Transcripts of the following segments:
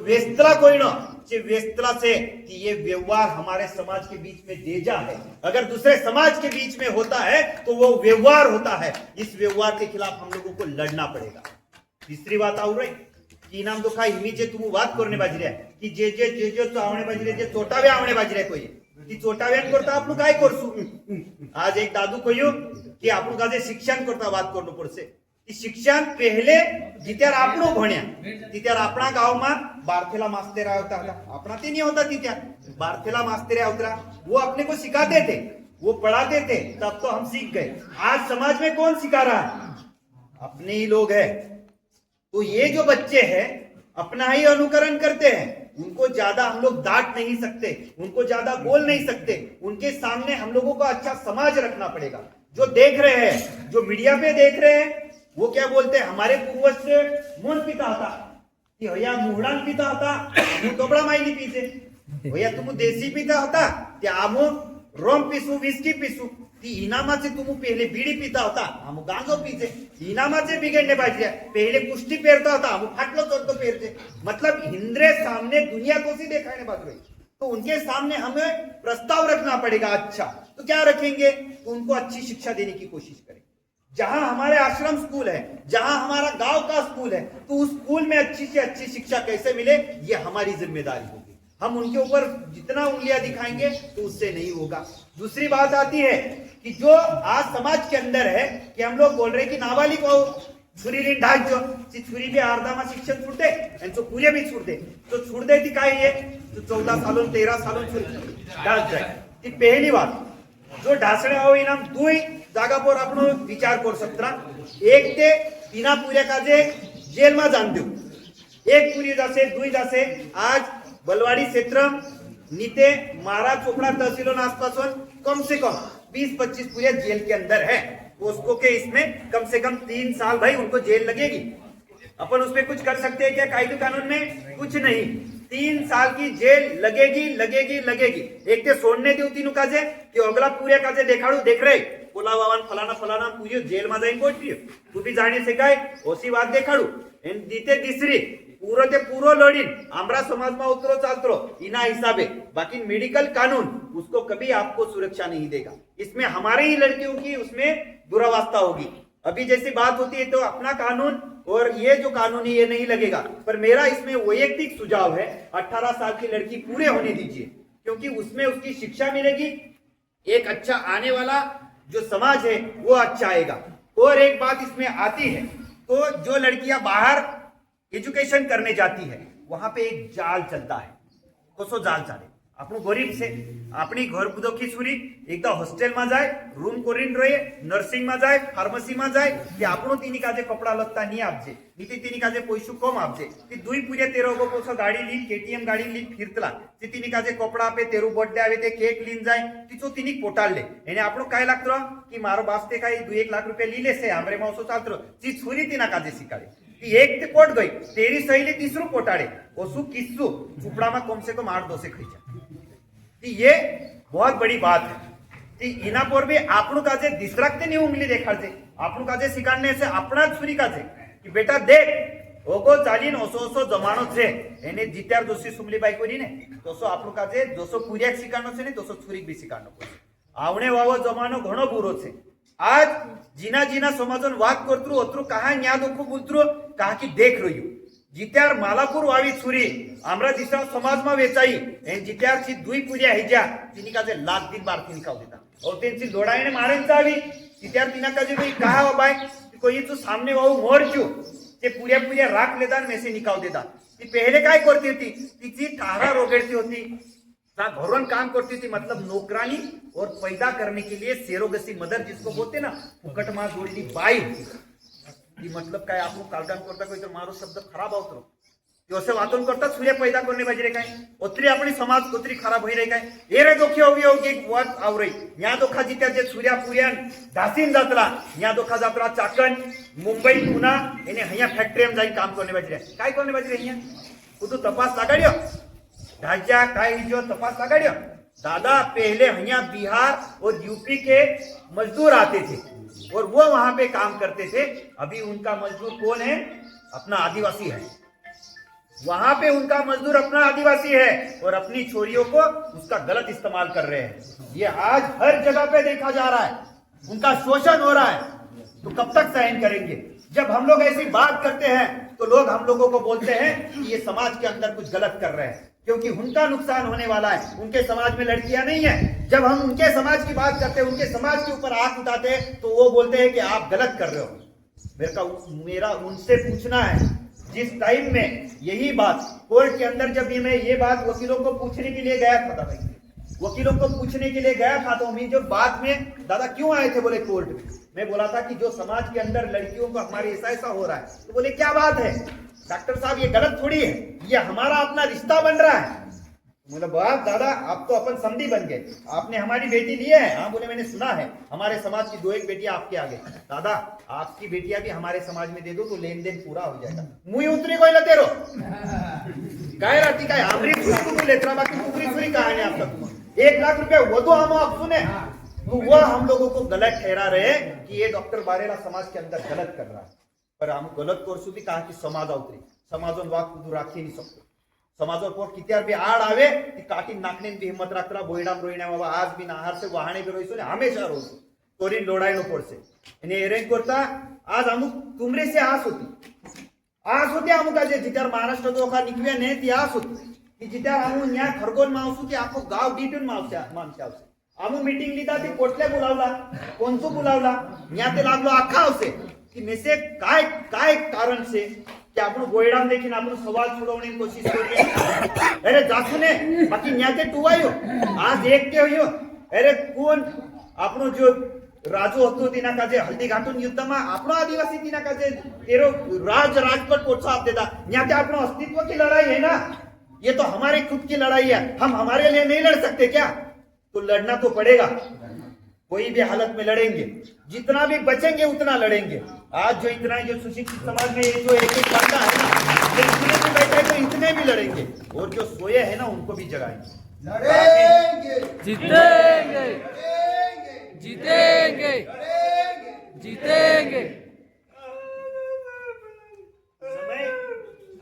वेस्तला कोई ना वेस्तला से कि ये व्यवहार हमारे समाज के बीच में देजा है। अगर दूसरे समाज के बीच में होता है तो वो व्यवहार होता है। इस व्यवहार के खिलाफ हम लोगों को लड़ना पड़ेगा। तीसरी बात आऊ रही की नाम तो खाई हिमी जे तुम बात करने बाजी रहा की जे जे जे जे आवणे बाजी रहे जे चोटावे आवणे बाजी रहे कोई की चोटाव्यान करता आपणु काय करसू। आज एक दादू कह्यो की आपणु काजे शिक्षण करता बात करनो पड़से। शिक्षण पहले जित्यार आपणो भण्या तित्यार आपणा गावमां बारथेला मास्तर आवता था। अपना ते नहीं होता तित्यार बारथेला मास्तर आवता, वो अपने को सिखाते थे, वो पढ़ाते थे, तब तो हम सीख गए। आज समाज में कौन सिखा रहा है? अपने ही लोग हैं। तो ये जो बच्चे हैं अपना ही अनुकरण करते हैं। उनको ज्यादा हम लोग डांट नहीं सकते, उनको ज्यादा बोल नहीं सकते। उनके सामने हम लोगों को अच्छा समाज रखना पड़ेगा। जो देख रहे हैं, जो मीडिया पे देख रहे हैं, वो क्या बोलते हैं हमारे पूर्वज से मोन पिता था कि भैया मुहडान पिता होता હું તોબડા માઈલી પીસે ભૈયા તું દેશી पिता होता તે આમો રોમ પીસુ વિસ્કી પીસુ ती इनामाचे तुम पहले बीड़ी पीता होता हम गांजो पीचे इनामाचे बिगड़ने पाहिजे पहले कुश्ती पेरता होता हम फाटलो चोरतो पेरते। मतलब हिंद्रे सामने दुनिया को सी दिखाने बात रही तो उनके सामने हमें प्रस्ताव रखना पड़ेगा। अच्छा तो क्या रखेंगे? तो उनको अच्छी शिक्षा देने की कोशिश करें। जहां हमारे आश्रम स्कूल है, जहां हमारा गांव का स्कूल है, तो उस स्कूल में अच्छी से अच्छी शिक्षा कैसे मिले ये हमारी जिम्मेदारी होगी। हम उनके ऊपर जितना उंगलियां दिखाएंगे तो उससे नहीं होगा। दूसरी बात आती है कि जो आज समाज के अंदर है कि हम लोग बोल रहे कि नाबालिग हो छुरी ढाक जो छुरी भी अर्धा में शिक्षण छूटते यांचं पुरे भी छूटते तो छूट देती काय ये तो 14 सालों 13 सालों छुरी ढाक जाए। ती पहली बात जो ढासणे हो इनाम दुई जागा पर आपण विचार कर सकता। एक ते तीना पुऱ्या काजे जेल में जान दो एक पुरी जासे दुई जासे। आज बलवाड़ी क्षेत्र नीते मारा चोपड़ा तहसीलों आसपास कम से कम 20-25 पुरिया जेल के अंदर है। उसको के इसमें कम से कम 3 साल भाई उनको जेल लगेगी। अपन उसमें कुछ कर सकते हैं क्या? कायदे कानून में कुछ नहीं। 3 साल की जेल लगेगी लगेगी लगेगी। एक ते सोडने देऊ तीनू काजे कि अगला पुऱ्या काजे देखाडू देख रहे बोला बाबा फलाना फलाना पूरी जेल में जाइन गोठियो तू भी जाने से काय ओसी बात देखाडू एन दीते तीसरी पूरो ते पूरो लड़ीन आमरा समाज में उतरो चालतो इना हिसाबे। बाकी मेडिकल कानून उसको कभी आपको सुरक्षा नहीं देगा। इसमें हमारे ही लड़कियों की उसमें दुरावस्था होगी। अभी जैसी बात होती है तो अपना कानून और ये जो कानून है ये नहीं लगेगा। पर मेरा इसमें वैयक्तिक सुझाव है 18 साल की लड़की पूरे होने दीजिए क्योंकि उसमें उसकी शिक्षा मिलेगी। एक अच्छा आने वाला जो समाज है वो अच्छा आएगा। और एक बात इसमें आती है तो जो लड़कियां बाहर एजुकेशन करने जाती है वहां पे एक जाल चलता है। कसो जाल चाले આપણું ગરીબ છે આપણી ઘર દુખી છોરી એકદા હોસ્ટેલમાં જાય રૂમ કોરીને રહે નર્સિંગમાં જાય ફાર્મસીમાં જાય કે આપણું તેની કાજે કપડા લત્તા નહીં આપજે નીતિ તેની કાજે પૈસું કમ આપજે તે दुई पुरे 13 गो पोसो गाडी ली केटीएम गाडी ली फिरतला ते तिनी काजे कपड़ा आपे तेरू बर्थडे आवे ते केक लीन जाय तिचो तिनी पोटाळले એને આપણું काय लागतो की मारो बाप ते काय 2-1 लाख रुपया लीले से हमरे मावसो चालतो ती छुरी तिना काजे सिकाडे एक ते पोट गई तेरी सहेली तीसरू पोटाड़े ओसु किस्सू चुपड़ा में कम से कम 8-10 खींचा। ये बहुत बड़ी बात है कि इना पर भी आपणु काजे दिसराकते नहीं उंगली देखाड़जे आपणु काजे सिखाड़ने से अपना छुरी काजे कि बेटा देख ओगो चालीन ओसो ओसो जमानो छे एने जित्यार दोषी सुमली बाई कोनी ने तोसो आपणु काजे दोसो पुरियाक सिखाड़नो छे ने दोसो छुरीक भी सिखाड़नो पड़े। आवणे वावो जमानो घणो बुरो छे। आज जीना जीना समाजन वाद करतरू अतरू कहा न्या दुखू बोलतरू कहा की देख रही जित्यार मालापूर वावी छुरी आमरा दिसरा समाज में वेचाई एन जित्यार ची दुई पुरिया हिजा तिनी काजे लाख दिन बार तिनी काव देता और तेंची लोडाईने मारेन जावी तित्यार तिना काजे भाई कहा हो बाय कोई तू सामने वाहू मोरचू ते पुरिया पुरिया राख लेता में से निकाव देता। ती पहले काय करती थी तिची तारा रोगेड़ती होती घरों काम करती थी। मतलब नौकरानी और पैदा करने के लिए सेरोगसी मदर जिसको बोलते ना फुकट मां जोड़ली बाई की मतलब काय आपको कालदान करता कोई तो मारो शब्द खराब आवतो योसे वातन करता सूर्य पैदा करने बाजरे काय ओत्री अपनी समाज कोत्री खराब होई रही काय ए रे दोखी होगी होगी एक वात आवरई या दोखा जित्या जे सूर्या पुर्यान धासीन जातला या दोखा जातला चाकण मुंबई पुना एने हया फैक्टरी में जाई काम करने बाजरे काय करने बाजरे हया तो तपास लगाड़ियो ढाचा काय जो तपास लगाड़ियो दादा पहले हया बिहार और यूपी के मजदूर आते थे और वो वहां पे काम करते थे। अभी उनका मजदूर कौन है? अपना आदिवासी है। वहां पे उनका मजदूर अपना आदिवासी है और अपनी छोरियों को उसका गलत इस्तेमाल कर रहे हैं। ये आज हर जगह पे देखा जा रहा है, उनका शोषण हो रहा है। तो कब तक सहन करेंगे? जब हम लोग ऐसी बात करते हैं तो लोग हम लोगों को बोलते हैं कि ये समाज के अंदर कुछ गलत कर रहे हैं, क्योंकि उनका नुकसान होने वाला है। उनके समाज में लड़कियां नहीं है। जब हम उनके समाज की बात करते हैं, उनके समाज के ऊपर आंख उठाते हैं, तो वो बोलते हैं कि आप गलत कर रहे हो। मेरा उनसे पूछना है, जिस टाइम में यही बात कोर्ट के अंदर, जब मैं ये बात वकीलों को पूछने के लिए गया था, दादा वकीलों को पूछने के लिए गया था, तो हम जो बात में दादा क्यों आए थे, बोले कोर्ट में। मैं बोला था कि जो समाज के अंदर लड़कियों को हमारे ऐसा हो रहा है, तो बोले क्या बात है डॉक्टर साहब, ये गलत थोड़ी है, ये हमारा अपना रिश्ता बन रहा है। बोला बात दादा आप तो अपन समधी बन गए, आपने हमारी बेटी ली है। हाँ बोले मैंने सुना है हमारे समाज की 2-1 बेटियां आपके आगे। दादा आपकी बेटियां भी हमारे समाज में दे दो तो लेन देन पूरा हो जाएगा। मुई उतरी कोई लते रो काय राती काय आमरी तुम लेतरा बाकी उतरी सुरी कहानी आप सब 1 लाख रुपए वो तो हम आप सुने, तो वह हम लोगों को गलत ठहरा रहे कि ये डॉक्टर बारेला समाज के अंदर गलत कर रहा है। पर हम गलत कोर्सू भी कहा कि समाज उतरी समाजों वाक राखी नहीं सकतो। समाजों पर कित्यार भी आड़ आवे ती काटी नाकने भी हिम्मत राखरा बोयडाम रोईना बाबा आज भी नाहार से वाहने भी रोईसो ने हमेशा रोईसो तोरी लोडायनो पड़से एने एरेंज करता आज अमुक तुमरे से आस होती अमुक आज जित्यार महाराष्ट्र तो का निकव्या ने ती आस होती की जित्यार अमु न्या खरगोन मावसू की आपको गाव डीटून मानसे आवसे अमु मीटिंग लीधा ती कोटले बोलावला कोणसो बोलावला न्या ते लागलो आखा आवसे की मेसे काय कारण से कि आपण गोयडाम देखील आपण सवाल सोडवण्याची कोशिश करते। अरे जासुने बाकी न्याते टुवायो आज एक के होयो। अरे कोण आपण जो राजू होतो तिना काजे हल्दी घाटून युद्धमा आपण आदिवासी तिना काजे तेरो राजपट प्रोत्साहन देता। न्याते आपण अस्तित्व की लड़ाई है ना, ये तो हमारे खुद की लड़ाई है। हम हमारे लिए नहीं लड़ सकते क्या? तो लड़ना तो पड़ेगा, कोई भी हालत में लड़ेंगे, जितना भी बचेंगे उतना लड़ेंगे। आज जो इतना जो सुशिक्षित समाज में ये जो एक करता है ना, इतने भी बैठे तो इतने भी लड़ेंगे और जो सोए हैं ना उनको भी जगाएंगे। लड़ेंगे, जीतेंगे, जीतेंगे, जीतेंगे। समय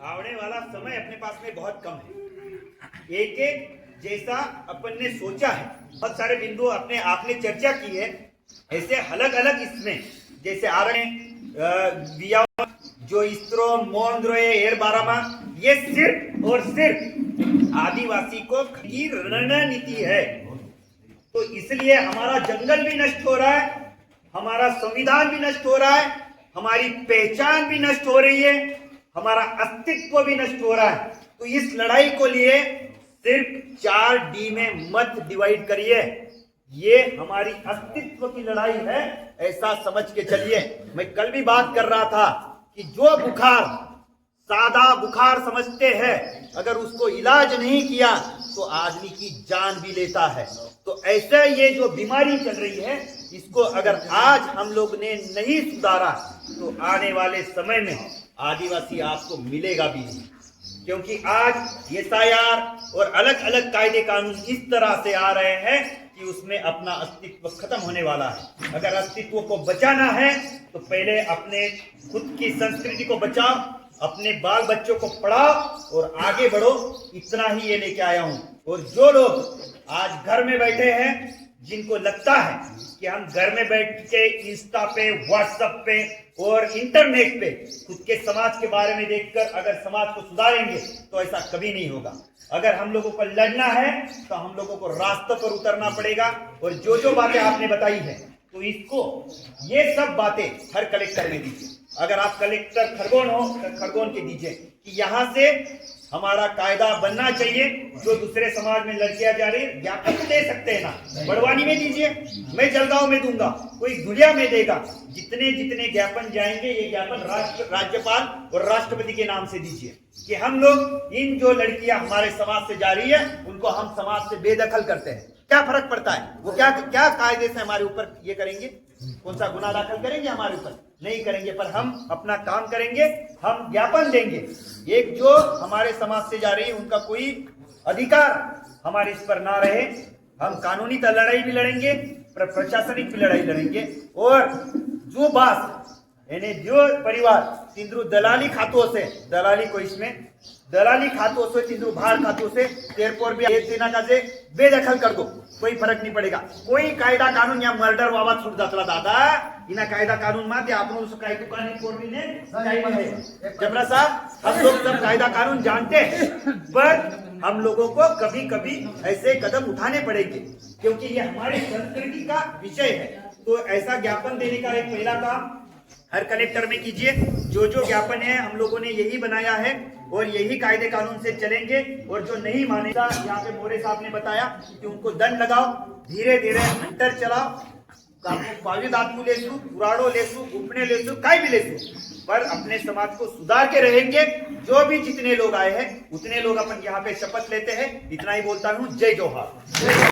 आवने वाला समय अपने पास में बहुत कम है। एक जैसा अपन ने सोचा है, बहुत सारे बिंदु अपने आपने चर्चा की है, ऐसे अलग अलग इसमें जैसे आरण्य जो इसरो मोन्द्रो एर बारामा, ये सिर्फ और सिर्फ आदिवासी को की रणनीति है। तो इसलिए हमारा जंगल भी नष्ट हो रहा है, हमारा संविधान भी नष्ट हो रहा है, हमारी पहचान भी नष्ट हो रही है, हमारा अस्तित्व भी नष्ट हो रहा है। तो इस लड़ाई को लिए सिर्फ 4D में मत डिवाइड करिए, ये हमारी अस्तित्व की लड़ाई है, ऐसा समझ के चलिए। मैं कल भी बात कर रहा था कि जो बुखार सादा बुखार समझते हैं, अगर उसको इलाज नहीं किया तो आदमी की जान भी लेता है। तो ऐसे ये जो बीमारी चल रही है, इसको अगर आज हम लोग ने नहीं सुधारा तो आने वाले समय में आदिवासी आपको मिलेगा भी नहीं, क्योंकि आज SIR और अलग अलग कायदे कानून इस तरह से आ रहे हैं कि उसमें अपना अस्तित्व खत्म होने वाला है। अगर अस्तित्व को बचाना है तो पहले अपने खुद की संस्कृति को बचाओ, अपने बाल बच्चों को पढ़ाओ और आगे बढ़ो। इतना ही ये लेके आया हूं। और जो लोग आज घर में बैठे हैं, जिनको लगता है कि हम घर में बैठ के इंस्टा पे, व्हाट्सएप पे और इंटरनेट पे खुद के समाज के बारे में देखकर अगर समाज को सुधारेंगे, तो ऐसा कभी नहीं होगा। अगर हम लोगों को लड़ना है तो हम लोगों को रास्ते पर उतरना पड़ेगा। और जो जो बातें आपने बताई है, तो इसको ये सब बातें हर कलेक्टर में दीजिए। अगर आप कलेक्टर खरगोन हो तो खरगोन के दीजिए कि यहाँ से हमारा कायदा बनना चाहिए। जो दूसरे समाज में लड़कियां जा रही, ज्ञापन दे सकते हैं ना, बड़वानी में दीजिए, मैं जलगांव में दूंगा, कोई धुलिया में देगा। जितने जितने ज्ञापन जाएंगे, ये ज्ञापन राज्यपाल और राष्ट्रपति के नाम से दीजिए कि हम लोग इन जो लड़कियां हमारे समाज से जा रही है, उनको हम समाज से बेदखल करते हैं। क्या फर्क पड़ता है? वो क्या क्या कायदे से हमारे ऊपर ये करेंगे? कौन सा गुनाह दाखिल करेंगे? हमारे ऊपर नहीं करेंगे, पर हम अपना काम करेंगे, हम ज्ञापन देंगे। एक जो हमारे समाज से जा रही है, उनका कोई अधिकार हमारे इस पर ना रहे। हम कानूनी लड़ाई भी लड़ेंगे, प्रशासनिक भी लड़ाई लड़ेंगे। और जो बात એને જો પરિવાર તીંદ્રુ દલાલી ખાતું હશે, દલાલી કોઈ इसमें दलाली खातों से तींद्रु बाहर खातों से एयरपोर्ट भी सेना का से बेदखल कर दो, कोई फरक नहीं पड़ेगा. कोई कायदा कानून या मर्डर वावा छूट जातला दादा इना कायदा कानून मा ते आपनो काही दुकानी कोर्टी ने काही मध्ये जबरा साहब हम लोग सब कायदा कानून जानते हैं, पर हम लोगों को कभी कभी ऐसे कदम उठाने पड़ेंगे क्योंकि ये हमारी संस्कृति का विषय है. तो ऐसा ज्ञापन देने का एक पहला काम हर कलेक्टर में कीजिए. जो ज्ञापन है हम लोगों ने यही बनाया है और यही कायदे कानून से चलेंगे. और जो नहीं मानेगा, यहाँ पे मोरे साहब ने बताया कि उनको दंड लगाओ, धीरे धीरे हंटर चलाओ. बाविद आत्मू लेसु, पुराड़ो लेसु, उपने लेसु, काय भी लेसु, पर अपने समाज को सुधार के रहेंगे. जो भी जितने लोग आए हैं उतने लोग अपन यहाँ पे शपथ लेते हैं. इतना ही बोलता हूँ. जय जोहार.